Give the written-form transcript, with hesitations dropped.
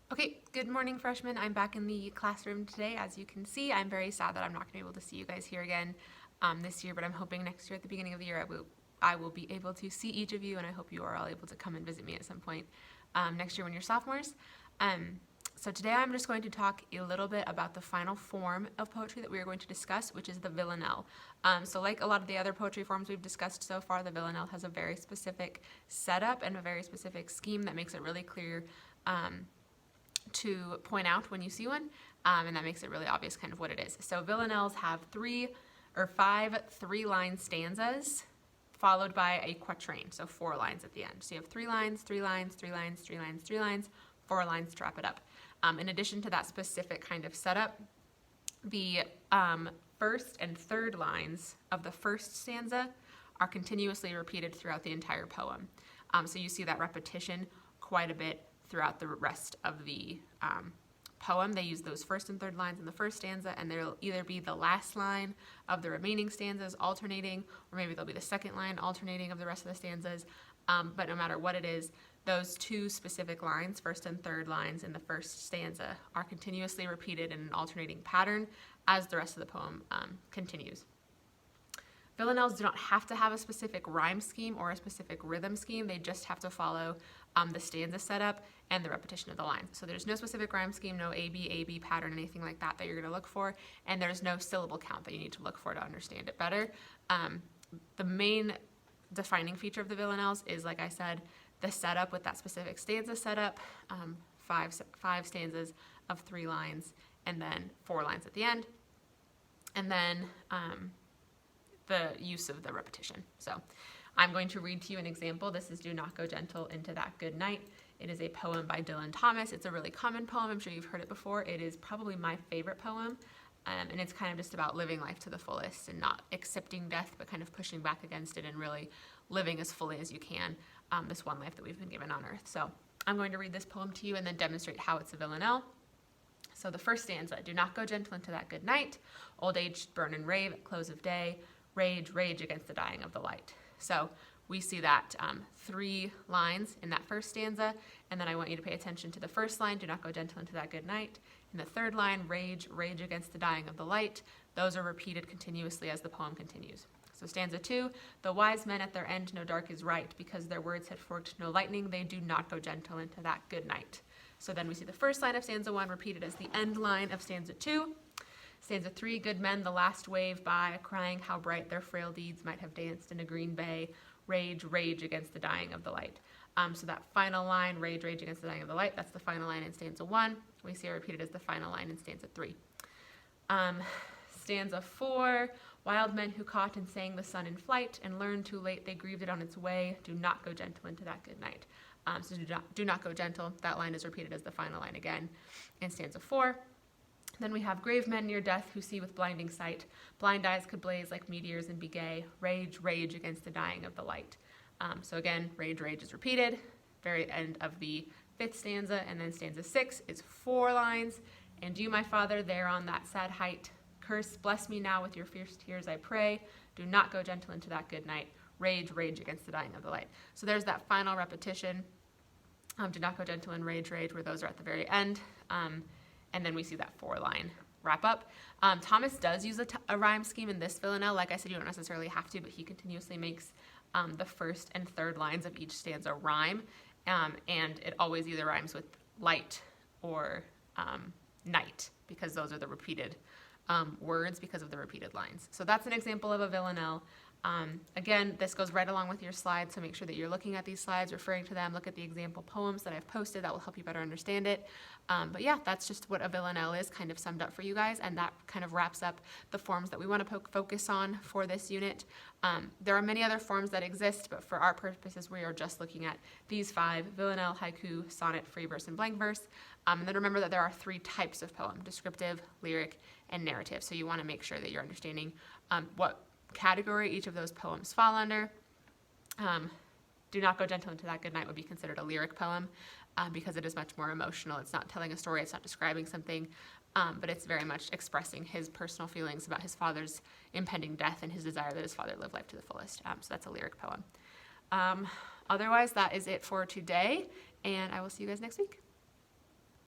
Okay, good morning, freshmen. I'm back in the classroom today. As you can see, I'm very sad that I'm not going to be able to see you guys here again this year, but I'm hoping next year at the beginning of the year I will be able to see each of you, and I hope you are all able to come and visit me at some point next year when you're sophomores. So today I'm just going to talk a little bit about the final form of poetry that we are going to discuss, which is the villanelle. So like a lot of the other poetry forms we've discussed so far, the villanelle has a very specific setup and a very specific scheme that makes it really clear to point out when you see one, and that makes it really obvious kind of what it is. So villanelles have 5 3-line stanzas followed by a quatrain, so 4 lines at the end. So you have 3 lines, 3 lines, 3 lines, 3 lines, 3 lines, 4 lines to wrap it up. In addition to that specific kind of setup, the first and third lines of the first stanza are continuously repeated throughout the entire poem. So you see that repetition quite a bit throughout the rest of the poem. They use those first and third lines in the first stanza, and they'll either be the last line of the remaining stanzas alternating, or maybe they'll be the second line alternating of the rest of the stanzas. But no matter what it is, those 2 specific lines, first and third lines in the first stanza, are continuously repeated in an alternating pattern as the rest of the poem continues. Villanelles do not have to have a specific rhyme scheme or a specific rhythm scheme. They just have to follow the stanza setup and the repetition of the line. So there's no specific rhyme scheme, no A-B pattern, anything like that you're going to look for, and there's no syllable count that you need to look for to understand it better. The main defining feature of the villanelles is, like I said, the setup with that specific stanza setup, 5 stanzas of 3 lines, and then 4 lines at the end, and then the use of the repetition. So I'm going to read to you an example. This is Do Not Go Gentle Into That Good Night. It is a poem by Dylan Thomas. It's a really common poem. I'm sure you've heard it before. It is probably my favorite poem, and it's kind of just about living life to the fullest and not accepting death, but kind of pushing back against it and really living as fully as you can this one life that we've been given on earth. So I'm going to read this poem to you and then demonstrate how it's a villanelle. So the first stanza, do not go gentle into that good night. Old age burn and rave at close of day. Rage, rage against the dying of the light. So we see that 3 lines in that first stanza, and then I want you to pay attention to the first line, do not go gentle into that good night. In the third line, rage, rage against the dying of the light. Those are repeated continuously as the poem continues. So stanza 2, the wise men at their end know dark is right, because their words had forked no lightning, they do not go gentle into that good night. So then we see the first line of stanza 1 repeated as the end line of stanza 2. Stanza 3, good men the last wave by, crying how bright their frail deeds might have danced in a green bay. Rage, rage against the dying of the light. So that final line, rage, rage against the dying of the light, that's the final line in stanza 1. We see it repeated as the final line in stanza 3. Stanza 4, wild men who caught and sang the sun in flight and learned too late they grieved it on its way, do not go gentle into that good night. So do not go gentle, that line is repeated as the final line again in stanza 4. Then we have grave men near death who see with blinding sight. Blind eyes could blaze like meteors and be gay. Rage, rage against the dying of the light. So again, rage, rage is repeated. Very end of the 5th stanza. And then stanza 6 is 4 lines. And you, my father, there on that sad height, curse, bless me now with your fierce tears, I pray. Do not go gentle into that good night. Rage, rage against the dying of the light. So there's that final repetition. Do not go gentle and rage, rage, where those are at the very end. And then we see that 4-line wrap up. Thomas does use a rhyme scheme in this villanelle. Like I said, you don't necessarily have to, but he continuously makes the first and third lines of each stanza rhyme. And it always either rhymes with light or night, because those are the repeated words because of the repeated lines. So that's an example of a villanelle. Again, this goes right along with your slides, so make sure that you're looking at these slides, referring to them, look at the example poems that I've posted. That will help you better understand it. But yeah, that's just what a villanelle is, kind of summed up for you guys, and that kind of wraps up the forms that we want to focus on for this unit. There are many other forms that exist, but for our purposes, we are just looking at these 5: villanelle, haiku, sonnet, free verse, and blank verse. And then remember that there are 3 types of poem: descriptive, lyric, and narrative. So you want to make sure that you're understanding what category each of those poems fall under. Do Not Go Gentle Into That Good Night would be considered a lyric poem because it is much more emotional. It's not telling a story, it's not describing something, but it's very much expressing his personal feelings about his father's impending death and his desire that his father live life to the fullest. So that's a lyric poem. Otherwise, that is it for today, and I will see you guys next week.